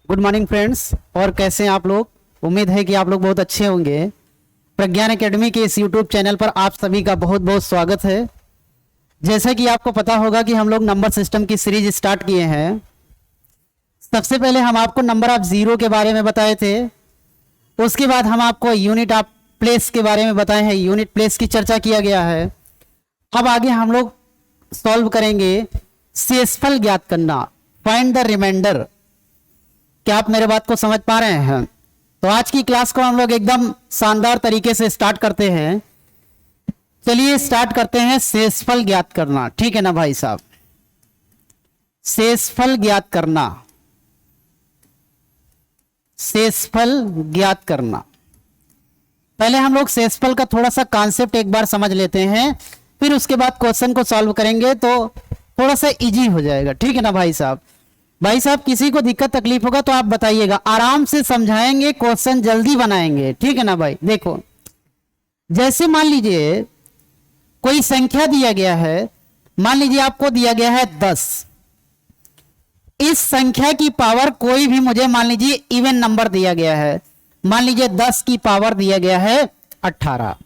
Good morning friends. और कैसे हैं आप लोग? उम्मीद है कि आप लोग बहुत अच्छे होंगे। प्रज्ञान एकेडमी के इस यूट्यूब चैनल पर आप सभी का बहुत बहुत स्वागत है। जैसा कि आपको पता होगा कि हम लोग नंबर सिस्टम की सीरीज स्टार्ट किए हैं। सबसे पहले हम आपको नंबर ऑफ जीरो के बारे में बताए थे। उसके बाद हम आपको यूनिट ऑफ प्लेस के बारे में बताए हैं। यूनिट प्लेस की चर्चा किया गया है। अब आगे हम लोग सॉल्व करेंगे शेषफल ज्ञात करना, फाइंड द रिमाइंडर। क्या आप मेरे बात को समझ पा रहे हैं? तो आज की क्लास को हम लोग एकदम शानदार तरीके से स्टार्ट करते हैं। चलिए स्टार्ट करते हैं शेषफल ज्ञात करना। ठीक है ना भाई साहब? शेषफल ज्ञात करना, शेषफल ज्ञात करना। पहले हम लोग शेषफल का थोड़ा सा कॉन्सेप्ट एक बार समझ लेते हैं, फिर उसके बाद क्वेश्चन को सॉल्व करेंगे तो थोड़ा सा इजी हो जाएगा। ठीक है ना भाई साहब? भाई साहब किसी को दिक्कत तकलीफ होगा तो आप बताइएगा, आराम से समझाएंगे, क्वेश्चन जल्दी बनाएंगे। ठीक है ना भाई? देखो, जैसे मान लीजिए कोई संख्या दिया गया है। मान लीजिए आपको दिया गया है 10। इस संख्या की पावर कोई भी मुझे मान लीजिए इवन नंबर दिया गया है। मान लीजिए 10 की पावर दिया गया है 18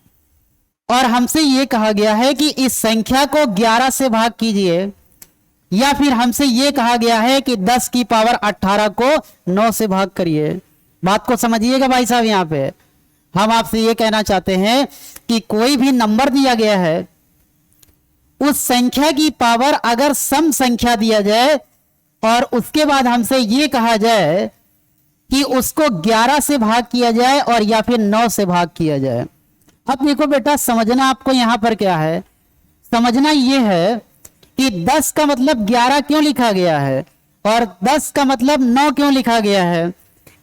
और हमसे यह कहा गया है कि इस संख्या को 11 से भाग कीजिए, या फिर हमसे यह कहा गया है कि 10 की पावर 18 को 9 से भाग करिए। बात को समझिएगा भाई साहब। यहां पे हम आपसे यह कहना चाहते हैं कि कोई भी नंबर दिया गया है, उस संख्या की पावर अगर सम संख्या दिया जाए और उसके बाद हमसे यह कहा जाए कि उसको 11 से भाग किया जाए और या फिर 9 से भाग किया जाए। अब देखो बेटा, समझना आपको यहां पर क्या है, समझना यह है कि 10 का मतलब 11 क्यों लिखा गया है और 10 का मतलब 9 क्यों लिखा गया है।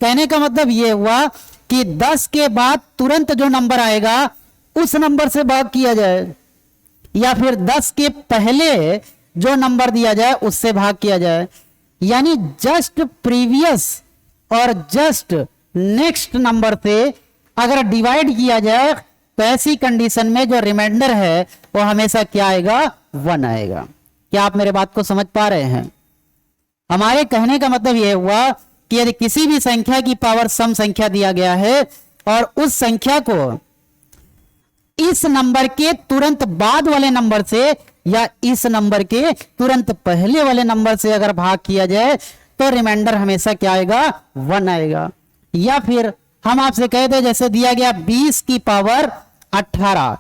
कहने का मतलब यह हुआ कि 10 के बाद तुरंत जो नंबर आएगा उस नंबर से भाग किया जाए, या फिर 10 के पहले जो नंबर दिया जाए उससे भाग किया जाए। यानी जस्ट प्रीवियस और जस्ट नेक्स्ट नंबर से अगर डिवाइड किया जाए तो ऐसी कंडीशन में जो रिमाइंडर है वो हमेशा क्या आएगा? 1 आएगा। क्या आप मेरे बात को समझ पा रहे हैं? हमारे कहने का मतलब यह हुआ कि यदि किसी भी संख्या की पावर सम संख्या दिया गया है और उस संख्या को इस नंबर के तुरंत बाद वाले नंबर से या इस नंबर के तुरंत पहले वाले नंबर से अगर भाग किया जाए तो रिमाइंडर हमेशा क्या आएगा? 1 आएगा। या फिर हम आपसे कहते हैं जैसे दिया गया 20 की पावर 18,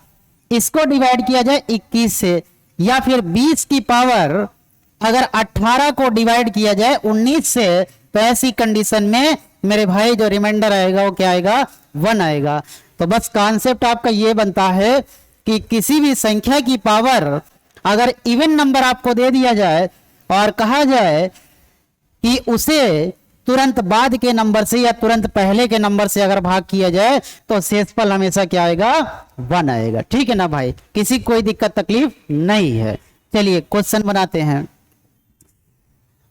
इसको डिवाइड किया जाए 21 से, या फिर 20 की पावर अगर 18 को डिवाइड किया जाए 19 से, तो ऐसी कंडीशन में मेरे भाई जो रिमाइंडर आएगा वो क्या आएगा? 1 आएगा। तो बस कॉन्सेप्ट आपका ये बनता है कि किसी भी संख्या की पावर अगर इवन नंबर आपको दे दिया जाए और कहा जाए कि उसे तुरंत बाद के नंबर से या तुरंत पहले के नंबर से अगर भाग किया जाए तो शेषफल हमेशा क्या आएगा? 1 आएगा। ठीक है ना भाई? किसी कोई दिक्कत तकलीफ नहीं है। चलिए क्वेश्चन बनाते हैं।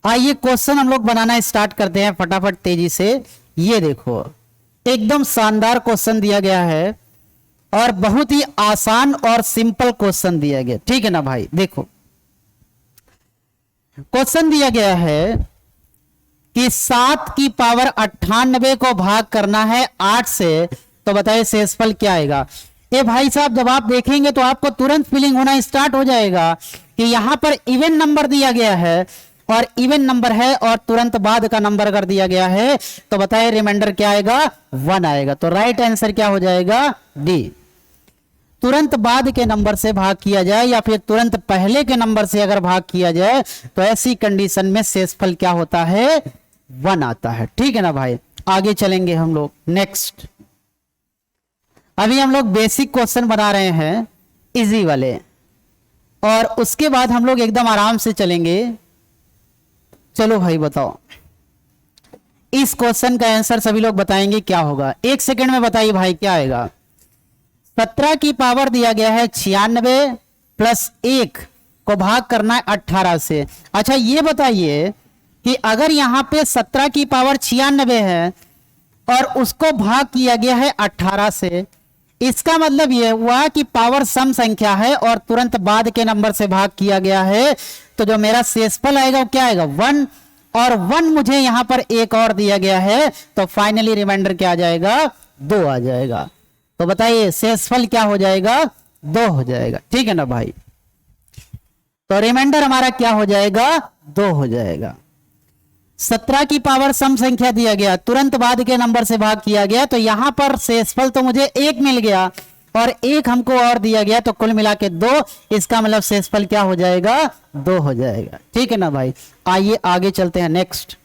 आइए क्वेश्चन हम लोग बनाना स्टार्ट करते हैं फटाफट तेजी से। ये देखो, एकदम शानदार क्वेश्चन दिया गया है और बहुत ही आसान और सिंपल क्वेश्चन दिया गया। ठीक है ना भाई? देखो, क्वेश्चन दिया गया है कि 7 की पावर 98 को भाग करना है 8 से, तो बताइए शेषफल क्या आएगा? ए भाई साहब, जब आप देखेंगे तो आपको तुरंत फीलिंग होना स्टार्ट हो जाएगा कि यहां पर इवन नंबर दिया गया है और इवन नंबर है और तुरंत बाद का नंबर अगर दिया गया है तो बताइए रिमाइंडर क्या आएगा? 1 आएगा। तो राइट आंसर क्या हो जाएगा? डी। तुरंत बाद के नंबर से भाग किया जाए या फिर तुरंत पहले के नंबर से अगर भाग किया जाए तो ऐसी कंडीशन में शेषफल क्या होता है? 1 आता है। ठीक है ना भाई? आगे चलेंगे हम लोग नेक्स्ट। अभी हम लोग बेसिक क्वेश्चन बना रहे हैं, इजी वाले, और उसके बाद हम लोग एकदम आराम से चलेंगे। चलो भाई बताओ, इस क्वेश्चन का आंसर सभी लोग बताएंगे क्या होगा? 1 सेकंड में बताइए भाई क्या आएगा? 17 की पावर दिया गया है 96 प्लस 1 को भाग करना है 18 से। अच्छा ये बताइए कि अगर यहां पे 17 की पावर 96 है और उसको भाग किया गया है 18 से, इसका मतलब यह हुआ कि पावर सम संख्या है और तुरंत बाद के नंबर से भाग किया गया है, तो जो मेरा शेषफल आएगा वो क्या आएगा? 1। और 1 मुझे यहां पर एक और दिया गया है, तो फाइनली रिमाइंडर क्या आ जाएगा, 2 आ जाएगा। तो बताइए शेषफल क्या हो जाएगा, 2 हो जाएगा। ठीक है ना भाई, तो रिमाइंडर हमारा क्या हो जाएगा, 2 हो जाएगा। 17 की पावर सम संख्या दिया गया, तुरंत बाद के नंबर से भाग किया गया, तो यहां पर शेषफल तो मुझे 1 मिल गया और 1 हमको और दिया गया, तो कुल मिला के 2, इसका मतलब शेषफल क्या हो जाएगा, 2 हो जाएगा। ठीक है ना भाई, आइए आगे चलते हैं नेक्स्ट,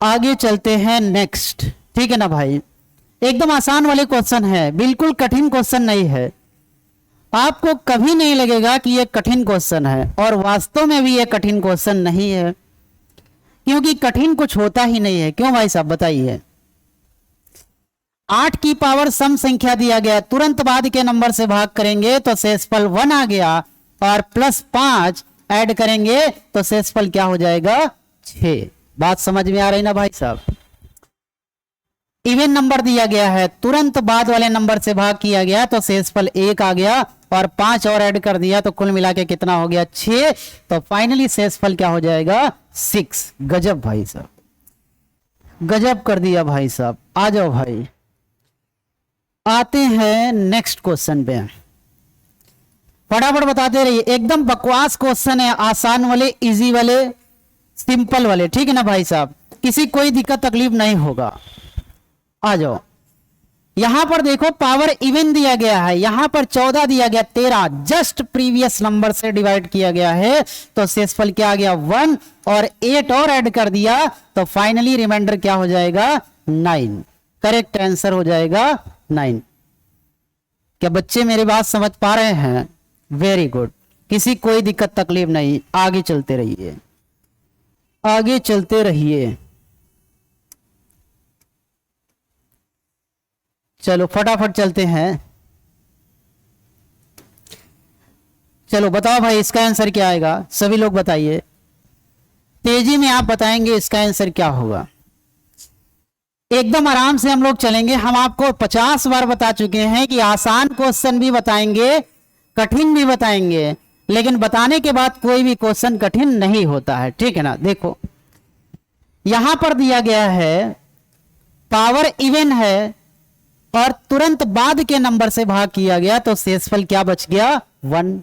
आगे चलते हैं नेक्स्ट। ठीक है ना भाई, एकदम आसान वाले क्वेश्चन है, बिल्कुल कठिन क्वेश्चन नहीं है। आपको कभी नहीं लगेगा कि यह कठिन क्वेश्चन है, और वास्तव में भी यह कठिन क्वेश्चन नहीं है, क्योंकि कठिन कुछ होता ही नहीं है। क्यों भाई साहब बताइए। 8 की पावर सम संख्या दिया गया, तुरंत बाद के नंबर से भाग करेंगे तो शेषफल 1 आ गया, और प्लस 5 ऐड करेंगे तो शेषफल क्या हो जाएगा, 6। बात समझ में आ रही ना भाई साहब। इवन नंबर दिया गया है, तुरंत बाद वाले नंबर से भाग किया गया तो शेषफल 1 आ गया, और 5 और ऐड कर दिया तो कुल मिला के कितना हो गया, 6। तो फाइनली शेषफल क्या हो जाएगा, 6। गजब भाई साहब, गजब कर दिया भाई साहब। आ जाओ भाई, आते हैं नेक्स्ट क्वेश्चन पे, फटाफट बताते रहिए। एकदम बकवास क्वेश्चन है, आसान वाले, इजी वाले, सिंपल वाले। ठीक है ना भाई साहब, किसी कोई दिक्कत तकलीफ नहीं होगा। आ जाओ, यहां पर देखो पावर इवन दिया गया है, यहां पर 14 दिया गया, 13 जस्ट प्रीवियस नंबर से डिवाइड किया गया है, तो शेषफल क्या आ गया, 1, और 8 और ऐड कर दिया तो फाइनली रिमाइंडर क्या हो जाएगा, 9। करेक्ट आंसर हो जाएगा 9। क्या बच्चे मेरी बात समझ पा रहे हैं, वेरी गुड, किसी कोई दिक्कत तकलीफ नहीं। आगे चलते रहिए, आगे चलते रहिए। चलो फटाफट चलते हैं, चलो बताओ भाई इसका आंसर क्या आएगा, सभी लोग बताइए, तेजी में आप बताएंगे इसका आंसर क्या होगा। एकदम आराम से हम लोग चलेंगे, हम आपको 50 बार बता चुके हैं कि आसान क्वेश्चन भी बताएंगे, कठिन भी बताएंगे, लेकिन बताने के बाद कोई भी क्वेश्चन कठिन नहीं होता है। ठीक है ना, देखो यहां पर दिया गया है पावर इवन है, और तुरंत बाद के नंबर से भाग किया गया तो शेषफल क्या बच गया, 1।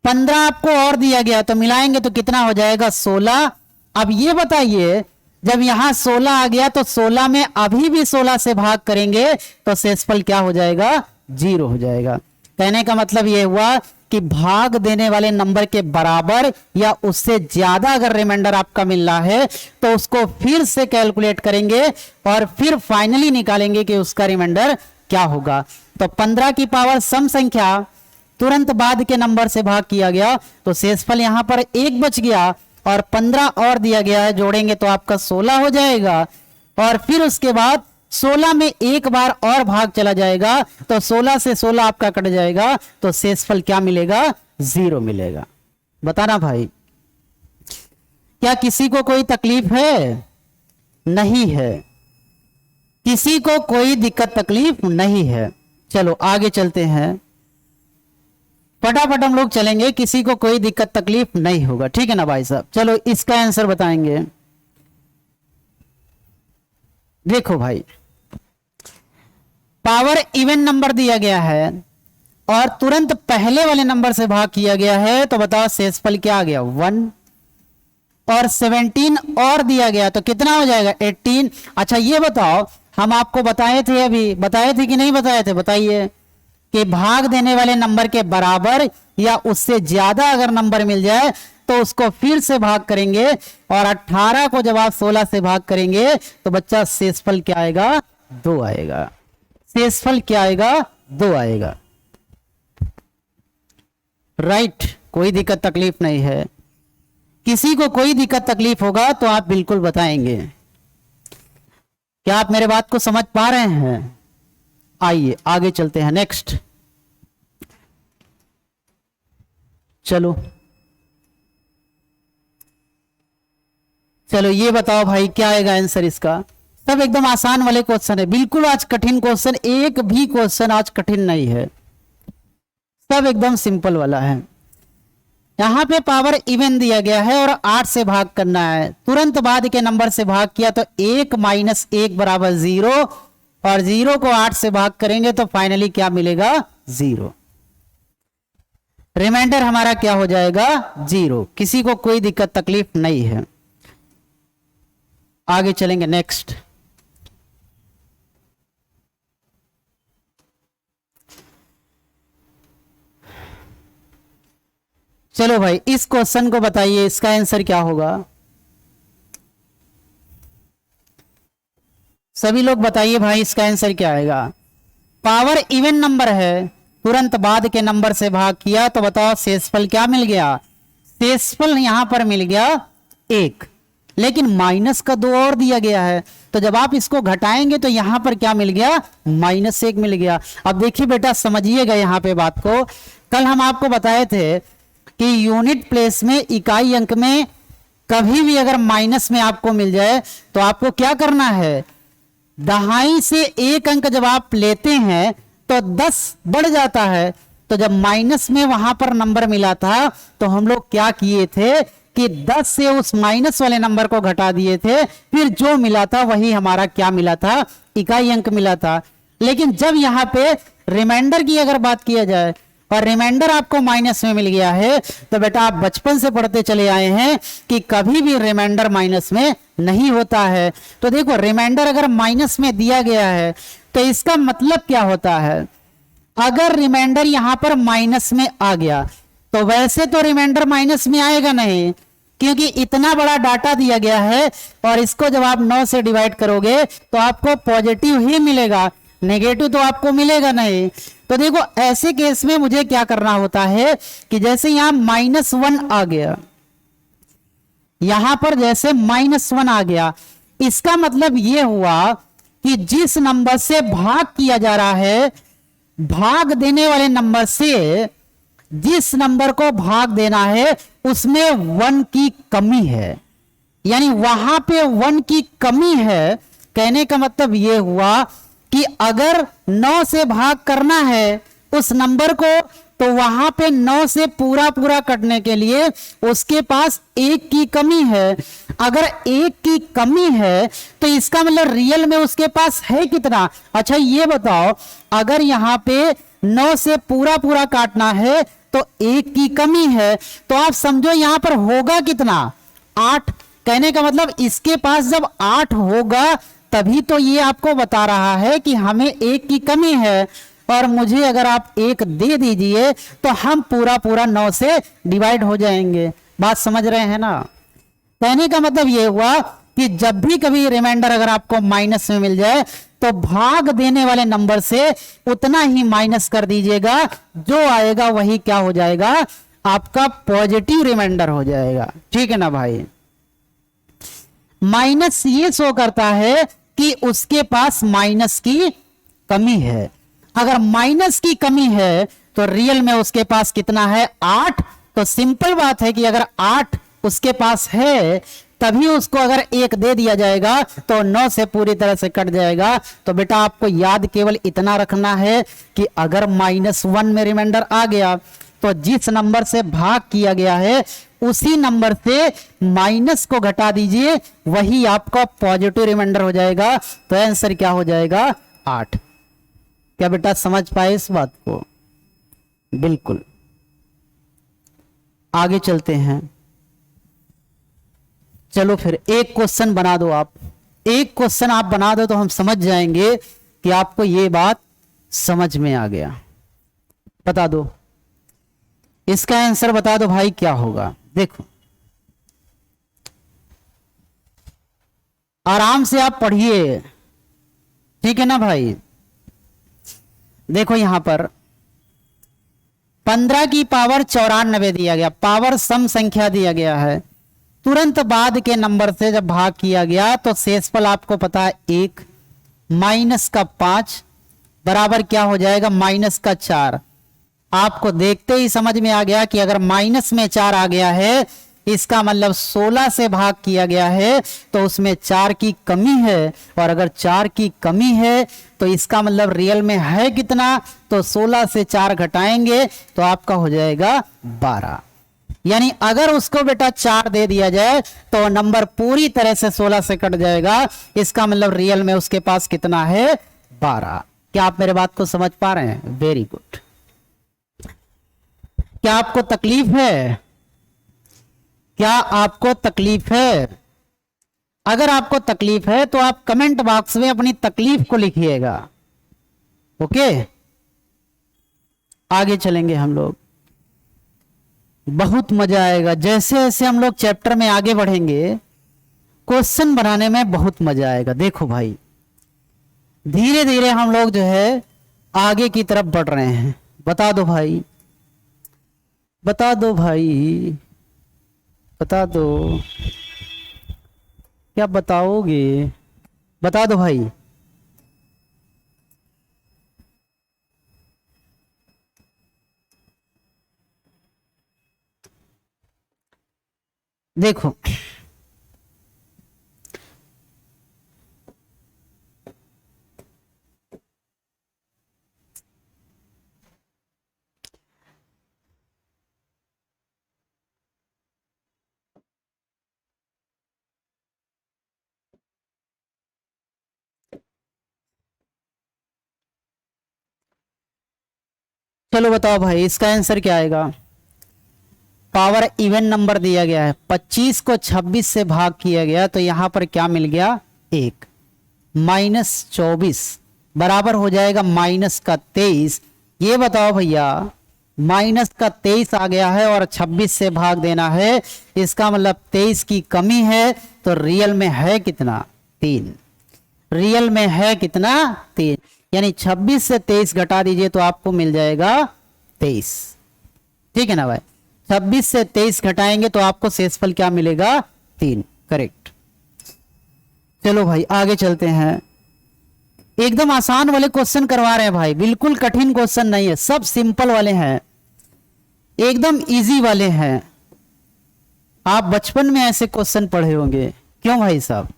15 आपको और दिया गया, तो मिलाएंगे तो कितना हो जाएगा, 16। अब ये बताइए, जब यहां 16 आ गया तो 16 में अभी भी 16 से भाग करेंगे तो शेषफल क्या हो जाएगा, 0 हो जाएगा। कहने का मतलब यह हुआ कि भाग देने वाले नंबर के बराबर या उससे ज्यादा अगर रिमाइंडर आपका मिल रहा है तो उसको फिर से कैलकुलेट करेंगे और फिर फाइनली निकालेंगे कि उसका रिमाइंडर क्या होगा। तो 15 की पावर सम संख्या, तुरंत बाद के नंबर से भाग किया गया तो शेषफल यहां पर 1 बच गया, और 15 और दिया गया है, जोड़ेंगे तो आपका 16 हो जाएगा, और फिर उसके बाद 16 में एक बार और भाग चला जाएगा तो 16 से 16 आपका कट जाएगा, तो शेषफल क्या मिलेगा, 0 मिलेगा। बताना भाई, क्या किसी को कोई तकलीफ है, नहीं है, किसी को कोई दिक्कत तकलीफ नहीं है। चलो आगे चलते हैं, फटाफट हम लोग चलेंगे, किसी को कोई दिक्कत तकलीफ नहीं होगा। ठीक है ना भाई साहब, चलो इसका आंसर बताएंगे। देखो भाई, पावर इवन नंबर दिया गया है और तुरंत पहले वाले नंबर से भाग किया गया है, तो बताओ शेषफल क्या आ गया, 1, और 17 और दिया गया तो कितना हो जाएगा, 18। अच्छा ये बताओ, हम आपको बताए थे, अभी बताए थे कि नहीं बताए थे, बताइए, कि भाग देने वाले नंबर के बराबर या उससे ज्यादा अगर नंबर मिल जाए तो उसको फिर से भाग करेंगे, और 18 को जब आप 16 से भाग करेंगे तो बच्चा शेषफल क्या आएगा, 2 आएगा। शेषफल क्या आएगा, 2 आएगा। राइट, कोई दिक्कत तकलीफ नहीं है। किसी को कोई दिक्कत तकलीफ होगा तो आप बिल्कुल बताएंगे। क्या आप मेरे बात को समझ पा रहे हैं? आइए आगे चलते हैं, नेक्स्ट। चलो चलो ये बताओ भाई क्या आएगा आंसर इसका। सब एकदम आसान वाले क्वेश्चन है, बिल्कुल आज कठिन क्वेश्चन, एक भी क्वेश्चन आज कठिन नहीं है, सब एकदम सिंपल वाला है। यहाँ पे पावर इवन दिया गया है और 8 से भाग करना है, तुरंत बाद के नंबर से भाग किया तो 1 माइनस 1 बराबर 0, और 0 को 8 से भाग करेंगे तो फाइनली क्या मिलेगा 0। रिमाइंडर हमारा क्या हो जाएगा 0। किसी को कोई दिक्कत तकलीफ नहीं है। आगे चलेंगे नेक्स्ट। चलो भाई इस क्वेश्चन को बताइए, इसका आंसर क्या होगा? सभी लोग बताइए भाई इसका आंसर क्या आएगा? पावर इवन नंबर है, तुरंत बाद के नंबर से भाग किया तो बताओ शेषफल क्या मिल गया? शेषफल यहां पर मिल गया 1, लेकिन माइनस का 2 और दिया गया है, तो जब आप इसको घटाएंगे तो यहां पर क्या मिल गया? -1 मिल गया। अब देखिए बेटा समझिएगा यहां पे बात को, कल हम आपको बताए थे कि यूनिट प्लेस में इकाई अंक में कभी भी अगर माइनस में आपको मिल जाए तो आपको क्या करना है? दहाई से एक अंक जब आप लेते हैं तो 10 बढ़ जाता है। तो जब माइनस में वहां पर नंबर मिला था तो हम लोग क्या किए थे कि 10 से उस माइनस वाले नंबर को घटा दिए थे, फिर जो मिला था वही हमारा क्या मिला था? इकाई अंक मिला था। लेकिन जब यहां पे रिमाइंडर की अगर बात किया जाए और रिमाइंडर आपको माइनस में मिल गया है तो बेटा आप बचपन से पढ़ते चले आए हैं कि कभी भी रिमाइंडर माइनस में नहीं होता है। तो देखो रिमाइंडर अगर माइनस में दिया गया है तो इसका मतलब क्या होता है? अगर रिमाइंडर यहां पर माइनस में आ गया तो वैसे तो रिमाइंडर माइनस में आएगा नहीं, क्योंकि इतना बड़ा डाटा दिया गया है और इसको जब आप 9 से डिवाइड करोगे तो आपको पॉजिटिव ही मिलेगा, नेगेटिव तो आपको मिलेगा नहीं। तो देखो ऐसे केस में मुझे क्या करना होता है कि जैसे यहां -1 आ गया, यहां पर जैसे -1 आ गया, इसका मतलब यह हुआ कि जिस नंबर से भाग किया जा रहा है, भाग देने वाले नंबर से जिस नंबर को भाग देना है उसमें 1 की कमी है, यानी वहां पे 1 की कमी है। कहने का मतलब यह हुआ कि अगर 9 से भाग करना है उस नंबर को तो वहां पे 9 से पूरा पूरा कटने के लिए उसके पास 1 की कमी है। अगर 1 की कमी है तो इसका मतलब रियल में उसके पास है कितना? अच्छा ये बताओ, अगर यहां पे 9 से पूरा पूरा काटना है तो 1 की कमी है, तो आप समझो यहां पर होगा कितना? 8। कहने का मतलब इसके पास जब 8 होगा तभी तो ये आपको बता रहा है कि हमें 1 की कमी है, और मुझे अगर आप 1 दे दीजिए तो हम पूरा पूरा 9 से डिवाइड हो जाएंगे। बात समझ रहे हैं ना? कहने का मतलब ये हुआ कि जब भी कभी रिमाइंडर अगर आपको माइनस में मिल जाए तो भाग देने वाले नंबर से उतना ही माइनस कर दीजिएगा, जो आएगा वही क्या हो जाएगा? आपका पॉजिटिव रिमाइंडर हो जाएगा। ठीक है ना भाई? माइनस ये शो करता है कि उसके पास माइनस की कमी है। अगर माइनस की कमी है तो रियल में उसके पास कितना है? 8। तो सिंपल बात है कि अगर 8 उसके पास है तभी उसको अगर 1 दे दिया जाएगा तो 9 से पूरी तरह से कट जाएगा। तो बेटा आपको याद केवल इतना रखना है कि अगर -1 में रिमाइंडर आ गया तो जिस नंबर से भाग किया गया है उसी नंबर से माइनस को घटा दीजिए, वही आपका पॉजिटिव रिमाइंडर हो जाएगा। तो आंसर क्या हो जाएगा? 8। क्या बेटा समझ पाए इस बात को? बिल्कुल। आगे चलते हैं। चलो फिर एक क्वेश्चन बना दो आप, एक क्वेश्चन आप बना दो तो हम समझ जाएंगे कि आपको ये बात समझ में आ गया। बता दो, इसका आंसर बता दो भाई क्या होगा। देखो आराम से आप पढ़िए, ठीक है ना भाई? देखो यहां पर 15 की पावर 94 दिया गया, पावर सम संख्या दिया गया है। तुरंत बाद के नंबर से जब भाग किया गया तो शेषफल आपको पता है 1 माइनस का 5 बराबर क्या हो जाएगा? -4। आपको देखते ही समझ में आ गया कि अगर माइनस में 4 आ गया है इसका मतलब 16 से भाग किया गया है तो उसमें 4 की कमी है, और अगर 4 की कमी है तो इसका मतलब रियल में है कितना? तो 16 से 4 घटाएंगे तो आपका हो जाएगा 12। यानी अगर उसको बेटा 4 दे दिया जाए तो नंबर पूरी तरह से 16 से कट जाएगा। इसका मतलब रियल में उसके पास कितना है, 12। क्या आप मेरे बात को समझ पा रहे हैं? Very good. क्या आपको तकलीफ है? क्या आपको तकलीफ है? अगर आपको तकलीफ है तो आप कमेंट बॉक्स में अपनी तकलीफ को लिखिएगा। ओके, आगे चलेंगे हम लोग, बहुत मजा आएगा। जैसे जैसे हम लोग चैप्टर में आगे बढ़ेंगे क्वेश्चन बनाने में बहुत मजा आएगा। देखो भाई, धीरे धीरे हम लोग जो है आगे की तरफ बढ़ रहे हैं। बता दो भाई, बता दो भाई, बता दो, क्या बताओगे? बता दो भाई। देखो चलो बताओ भाई, इसका आंसर क्या आएगा? पावर इवन नंबर दिया गया है, 25 को 26 से भाग किया गया तो यहां पर क्या मिल गया? 1 माइनस 24 बराबर हो जाएगा माइनस का 23। ये बताओ भैया, माइनस का 23 आ गया है और 26 से भाग देना है, इसका मतलब 23 की कमी है। तो रियल में है कितना? 3। रियल में है कितना? 3। यानी 26 से 23 घटा दीजिए तो आपको मिल जाएगा 23। ठीक है ना भाई? 26 से 23 घटाएंगे तो आपको शेषफल क्या मिलेगा? 3। करेक्ट। चलो भाई आगे चलते हैं। एकदम आसान वाले क्वेश्चन करवा रहे हैं भाई, बिल्कुल कठिन क्वेश्चन नहीं है, सब सिंपल वाले हैं, एकदम इजी वाले हैं। आप बचपन में ऐसे क्वेश्चन पढ़े होंगे, क्यों भाई साहब?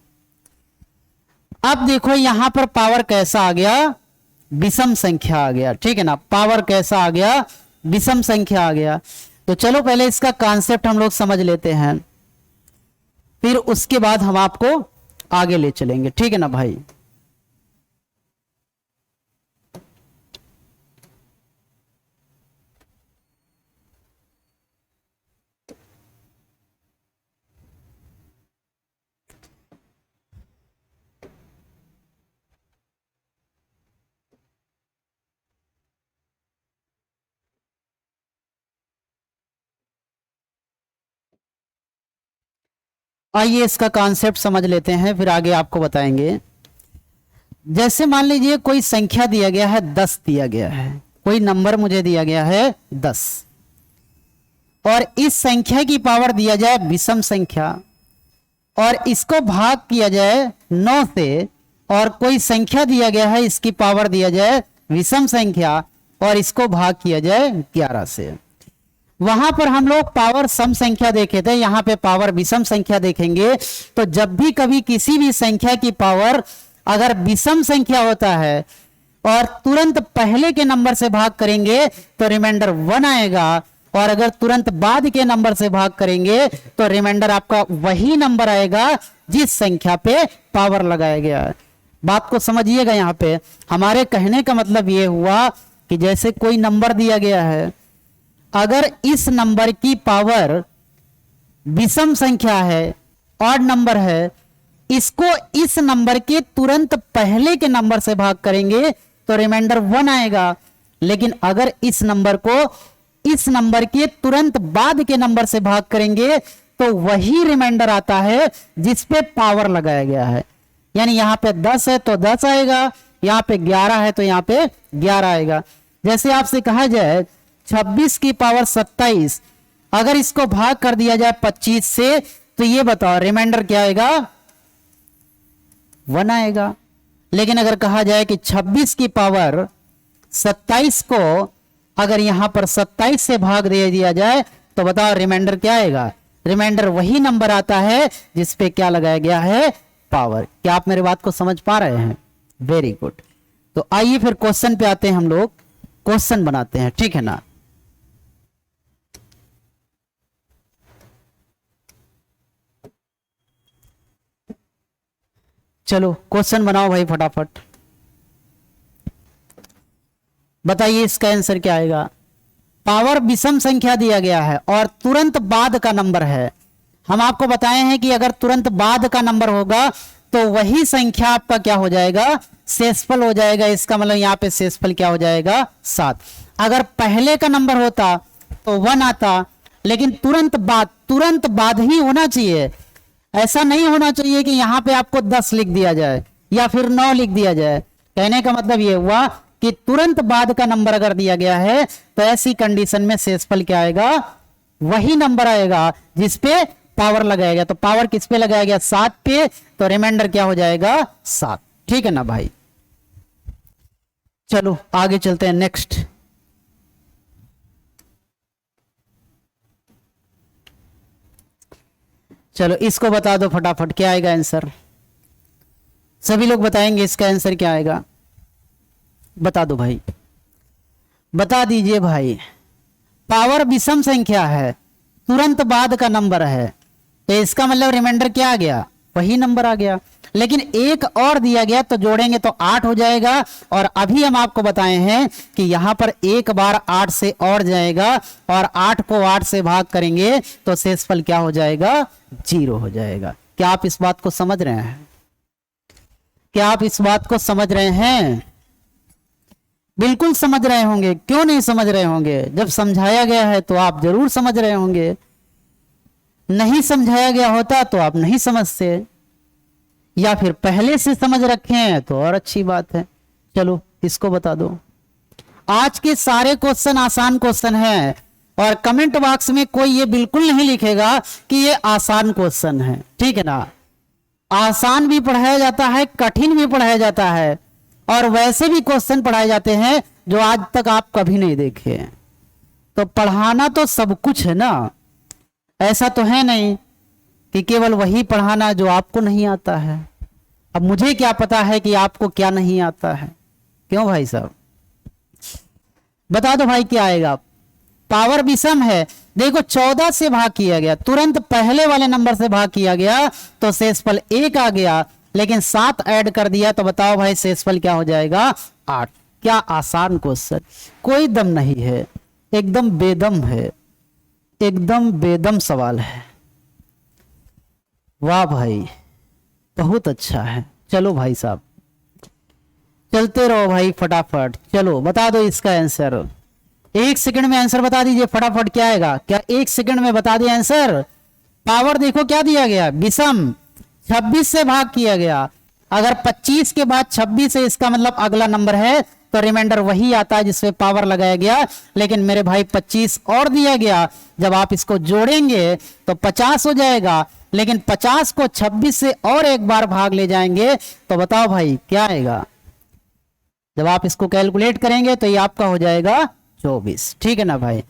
अब देखो यहां पर पावर कैसा आ गया? विषम संख्या आ गया। ठीक है ना, पावर कैसा आ गया? विषम संख्या आ गया। तो चलो पहले इसका कॉन्सेप्ट हम लोग समझ लेते हैं, फिर उसके बाद हम आपको आगे ले चलेंगे। ठीक है ना भाई? आइए इसका कॉन्सेप्ट समझ लेते हैं, फिर आगे आपको बताएंगे। जैसे मान लीजिए कोई संख्या दिया गया है, 10 दिया गया है, कोई नंबर मुझे दिया गया है 10, और इस संख्या की पावर दिया जाए विषम संख्या, और इसको भाग किया जाए 9 से, और कोई संख्या दिया गया है इसकी पावर दिया जाए विषम संख्या और इसको भाग किया जाए 11 से। वहां पर हम लोग पावर सम संख्या देखे थे, यहां पे पावर विषम संख्या देखेंगे। तो जब भी कभी किसी भी संख्या की पावर अगर विषम संख्या होता है और तुरंत पहले के नंबर से भाग करेंगे तो रिमाइंडर 1 आएगा, और अगर तुरंत बाद के नंबर से भाग करेंगे तो रिमाइंडर आपका वही नंबर आएगा जिस संख्या पे पावर लगाया गया है। बात को समझिएगा। यहां पे हमारे कहने का मतलब यह हुआ कि जैसे कोई नंबर दिया गया है, अगर इस नंबर की पावर विषम संख्या है, ऑड नंबर है, इसको इस नंबर के तुरंत पहले के नंबर से भाग करेंगे तो रिमाइंडर 1 आएगा। लेकिन अगर इस नंबर को इस नंबर के तुरंत बाद के नंबर से भाग करेंगे तो वही रिमाइंडर आता है जिस पे पावर लगाया गया है। यानी यहां पे 10 है तो 10 आएगा, यहां पे 11 है तो यहां पे 11 आएगा। जैसे आपसे कहा जाए 26 की पावर 27, अगर इसको भाग कर दिया जाए 25 से तो ये बताओ रिमाइंडर क्या आएगा? 1 आएगा। लेकिन अगर कहा जाए कि 26 की पावर 27 को अगर यहां पर 27 से भाग दे दिया जाए तो बताओ रिमाइंडर क्या आएगा? रिमाइंडर वही नंबर आता है जिस पे क्या लगाया गया है? पावर। क्या आप मेरी बात को समझ पा रहे हैं? Very good. तो आइए फिर क्वेश्चन पे आते हैं, हम लोग क्वेश्चन बनाते हैं। ठीक है ना? चलो क्वेश्चन बनाओ भाई फटाफट, बताइए इसका आंसर क्या आएगा। पावर विषम संख्या दिया गया है और तुरंत बाद का नंबर है। हम आपको बताए हैं कि अगर तुरंत बाद का नंबर होगा तो वही संख्या आपका क्या हो जाएगा, शेषफल हो जाएगा। इसका मतलब यहां पे शेषफल क्या हो जाएगा, 7। अगर पहले का नंबर होता तो 1 आता, लेकिन तुरंत बाद ही होना चाहिए। ऐसा नहीं होना चाहिए कि यहां पे आपको 10 लिख दिया जाए या फिर 9 लिख दिया जाए। कहने का मतलब यह हुआ कि तुरंत बाद का नंबर अगर दिया गया है तो ऐसी कंडीशन में शेषफल क्या आएगा, वही नंबर आएगा जिसपे पावर लगाया गया। तो पावर किस पे लगाया गया, 7 पे, तो रिमाइंडर क्या हो जाएगा, 7। ठीक है ना भाई। चलो आगे चलते हैं नेक्स्ट। चलो इसको बता दो फटाफट, क्या आएगा आंसर। सभी लोग बताएंगे इसका आंसर क्या आएगा, बता दो भाई, बता दीजिए भाई। पावर विषम संख्या है, तुरंत बाद का नंबर है, तो इसका मतलब रिमाइंडर क्या आ गया, वही नंबर आ गया। लेकिन एक और दिया गया तो जोड़ेंगे तो 8 हो जाएगा। और अभी हम आपको बताए हैं कि यहां पर एक बार 8 से और जाएगा और 8 को 8 से भाग करेंगे तो शेषफल क्या हो जाएगा, 0 हो जाएगा। क्या आप इस बात को समझ रहे हैं, क्या आप इस बात को समझ रहे हैं। बिल्कुल समझ रहे होंगे, क्यों नहीं समझ रहे होंगे, जब समझाया गया है तो आप जरूर समझ रहे होंगे। नहीं समझाया गया होता तो आप नहीं समझते, या फिर पहले से समझ रखे हैं तो और अच्छी बात है। चलो इसको बता दो। आज के सारे क्वेश्चन आसान क्वेश्चन हैं और कमेंट बॉक्स में कोई ये बिल्कुल नहीं लिखेगा कि ये आसान क्वेश्चन है, ठीक है ना। आसान भी पढ़ाया जाता है, कठिन भी पढ़ाया जाता है, और वैसे भी क्वेश्चन पढ़ाए जाते हैं जो आज तक आप कभी नहीं देखे। तो पढ़ाना तो सब कुछ है ना, ऐसा तो है नहीं कि केवल वही पढ़ाना जो आपको नहीं आता है। अब मुझे क्या पता है कि आपको क्या नहीं आता है, क्यों भाई साहब, बता दो भाई क्या आएगा। पावर विषम है, देखो 14 से भाग किया गया, तुरंत पहले वाले नंबर से भाग किया गया तो शेषफल 1 आ गया, लेकिन 7 ऐड कर दिया तो बताओ भाई शेषफल क्या हो जाएगा, 8। क्या आसान क्वेश्चन, कोई दम नहीं है, एकदम बेदम है, एकदम बेदम सवाल है। वाह भाई, बहुत अच्छा है। चलो भाई साहब चलते रहो भाई फटाफट, चलो बता दो इसका आंसर। 1 सेकंड में आंसर बता दीजिए फटाफट, क्या आएगा, क्या 1 सेकंड में बता दिया आंसर। पावर देखो क्या दिया गया, विषम, 26 से भाग किया गया। अगर 25 के बाद 26 है इसका मतलब अगला नंबर है, तो रिमाइंडर वही आता है जिसपे पावर लगाया गया। लेकिन मेरे भाई 25 और दिया गया, जब आप इसको जोड़ेंगे तो 50 हो जाएगा, लेकिन 50 को 26 से और एक बार भाग ले जाएंगे तो बताओ भाई क्या आएगा। जब आप इसको कैलकुलेट करेंगे तो ये आपका हो जाएगा 24, ठीक है ना भाई।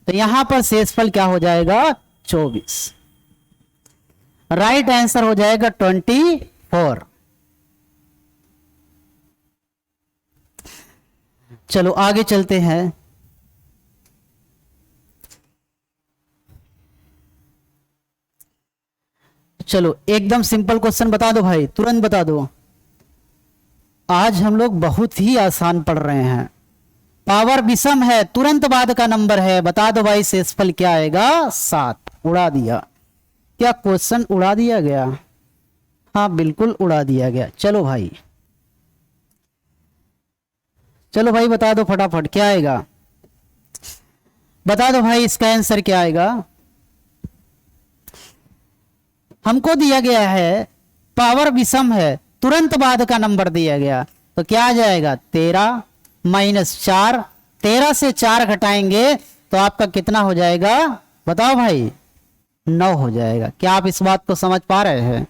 तो यहां पर शेषफल क्या हो जाएगा, 24। राइट आंसर हो जाएगा 24। चलो आगे चलते हैं। चलो एकदम सिंपल क्वेश्चन बता दो भाई, तुरंत बता दो। आज हम लोग बहुत ही आसान पढ़ रहे हैं। पावर विषम है, तुरंत बाद का नंबर है, बता दो भाई शेषफल क्या आएगा, 7। उड़ा दिया, क्या क्वेश्चन उड़ा दिया गया, हाँ बिल्कुल उड़ा दिया गया। चलो भाई, चलो भाई बता दो फटाफट क्या आएगा, बता दो भाई इसका आंसर क्या आएगा। हमको दिया गया है पावर विषम है, तुरंत बाद का नंबर दिया गया, तो क्या आ जाएगा 13 माइनस 4। 13 से 4 घटाएंगे तो आपका कितना हो जाएगा, बताओ भाई, 9 हो जाएगा। क्या आप इस बात को समझ पा रहे हैं।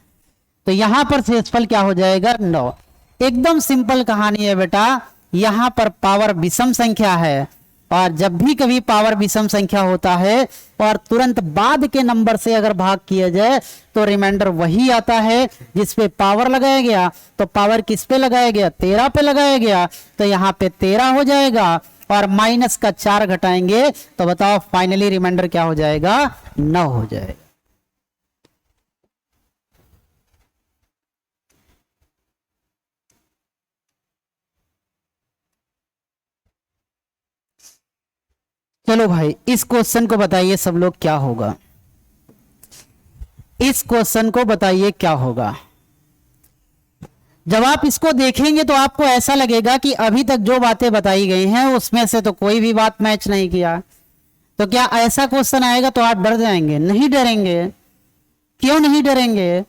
तो यहां पर शेषफल क्या हो जाएगा, 9। एकदम सिंपल कहानी है बेटा। यहां पर पावर विषम संख्या है, और जब भी कभी पावर विषम संख्या होता है और तुरंत बाद के नंबर से अगर भाग किया जाए तो रिमाइंडर वही आता है जिस पे पावर लगाया गया। तो पावर किस पे लगाया गया, 13 पे लगाया गया, तो यहाँ पे 13 हो जाएगा, और माइनस का 4 घटाएंगे तो बताओ फाइनली रिमाइंडर क्या हो जाएगा, 9 हो जाएगा। चलो भाई इस क्वेश्चन को बताइए सब लोग क्या होगा, इस क्वेश्चन को बताइए क्या होगा। जब आप इसको देखेंगे तो आपको ऐसा लगेगा कि अभी तक जो बातें बताई गई हैं उसमें से तो कोई भी बात मैच नहीं किया। तो क्या ऐसा क्वेश्चन आएगा तो आप डर जाएंगे? नहीं डरेंगे। क्यों नहीं डरेंगे?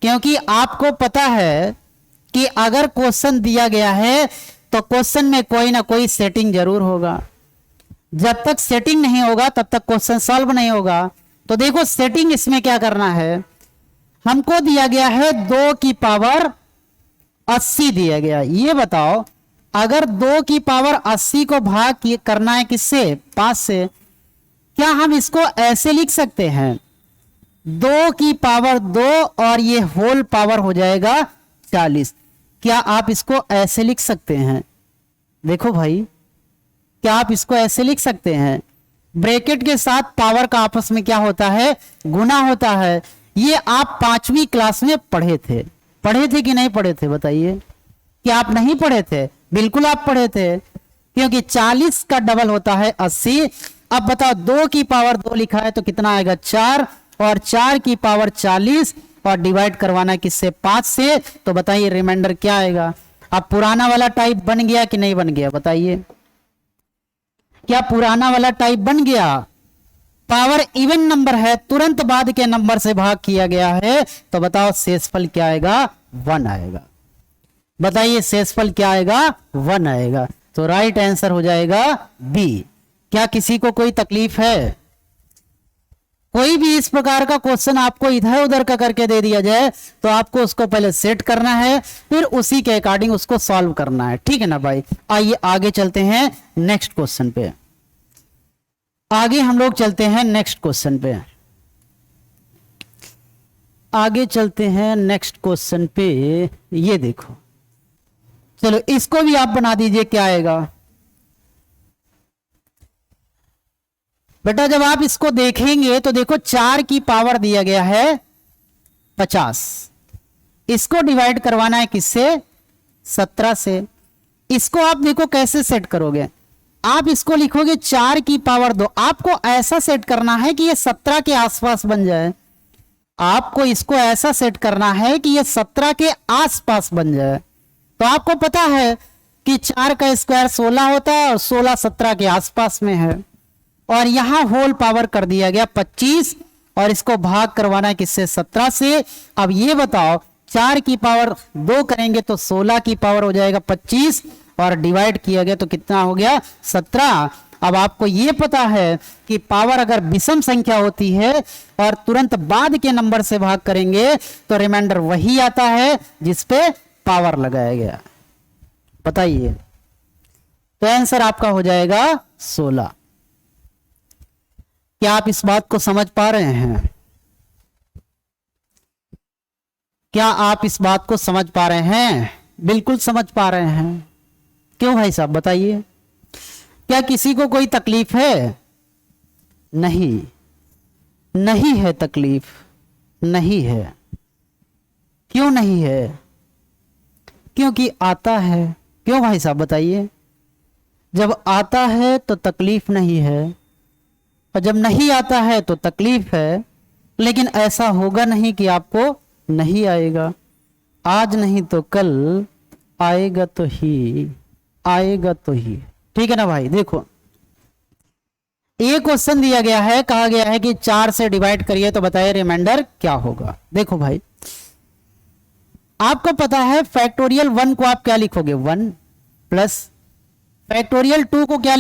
क्योंकि आपको पता है कि अगर क्वेश्चन दिया गया है तो क्वेश्चन में कोई ना कोई सेटिंग जरूर होगा। जब तक सेटिंग नहीं होगा तब तक क्वेश्चन सॉल्व नहीं होगा। तो देखो सेटिंग इसमें क्या करना है, हमको दिया गया है 2 की पावर 80 दिया गया। ये बताओ अगर 2 की पावर 80 को भाग करना है किससे? 5 से। क्या हम इसको ऐसे लिख सकते हैं 2 की पावर 2 और ये होल पावर हो जाएगा 40? क्या आप इसको ऐसे लिख सकते हैं? देखो भाई क्या आप इसको ऐसे लिख सकते हैं? ब्रैकेट के साथ पावर का आपस में क्या होता है? गुना होता है। ये आप 5वीं क्लास में पढ़े थे कि नहीं पढ़े थे? बताइए। क्या आप नहीं पढ़े थे? बिल्कुल आप पढ़े थे, क्योंकि 40 का डबल होता है 80। अब बताओ 2 की पावर 2 लिखा है तो कितना आएगा? 4, और 4 की पावर 40 और डिवाइड करवाना किससे? 5 से। तो बताइए रिमाइंडर क्या आएगा? अब पुराना वाला टाइप बन गया कि नहीं बन गया? बताइए। क्या पुराना वाला टाइप बन गया? पावर इवन नंबर है, तुरंत बाद के नंबर से भाग किया गया है, तो बताओ शेषफल क्या आएगा? 1 आएगा। बताइए शेषफल क्या आएगा? 1 आएगा। तो राइट आंसर हो जाएगा बी। क्या किसी को कोई तकलीफ है? कोई भी इस प्रकार का क्वेश्चन आपको इधर उधर का करके दे दिया जाए तो आपको उसको पहले सेट करना है, फिर उसी के अकॉर्डिंग उसको सॉल्व करना है। ठीक है ना भाई? आइए आगे चलते हैं नेक्स्ट क्वेश्चन पे। आगे हम लोग चलते हैं नेक्स्ट क्वेश्चन पे। आगे चलते हैं नेक्स्ट क्वेश्चन पे। ये देखो, चलो इसको भी आप बना दीजिए। क्या आएगा बेटा? जब आप इसको देखेंगे तो देखो 4 की पावर दिया गया है 50। इसको डिवाइड करवाना है किससे? 17 से। इसको आप देखो कैसे सेट करोगे। आप इसको लिखोगे 4 की पावर 2। आपको ऐसा सेट करना है कि ये 17 के आसपास बन जाए। आपको इसको ऐसा सेट करना है कि ये 17 के आसपास बन जाए। तो आपको पता है कि 4 का स्क्वायर 16 होता है और 16 17 के आसपास में है। और यहां होल पावर कर दिया गया 25 और इसको भाग करवाना है किससे? 17 से। अब ये बताओ 4 की पावर 2 करेंगे तो 16 की पावर हो जाएगा 25 और डिवाइड किया गया तो कितना हो गया? 17। अब आपको ये पता है कि पावर अगर विषम संख्या होती है और तुरंत बाद के नंबर से भाग करेंगे तो रिमाइंडर वही आता है जिस पे पावर लगाया गया। बताइए। तो आंसर आपका हो जाएगा 16। क्या आप इस बात को समझ पा रहे हैं? क्या आप इस बात को समझ पा रहे हैं? बिल्कुल समझ पा रहे हैं। क्यों भाई साहब? बताइए। क्या किसी को कोई तकलीफ है? नहीं, नहीं है तकलीफ, नहीं है। क्यों नहीं है? क्योंकि आता है। क्यों भाई साहब? बताइए। जब आता है तो तकलीफ नहीं है और जब नहीं आता है तो तकलीफ है। लेकिन ऐसा होगा नहीं कि आपको नहीं आएगा। आज नहीं तो कल आएगा तो ही, आएगा तो ही। ठीक है ना भाई? देखो एक क्वेश्चन दिया गया है, कहा गया है कि 4 से डिवाइड करिए तो बताइए रिमाइंडर क्या होगा। देखो भाई आपको पता है फैक्टोरियल 1 को आप क्या लिखोगे? 1 प्लस फैक्टोरियल 2 को क्या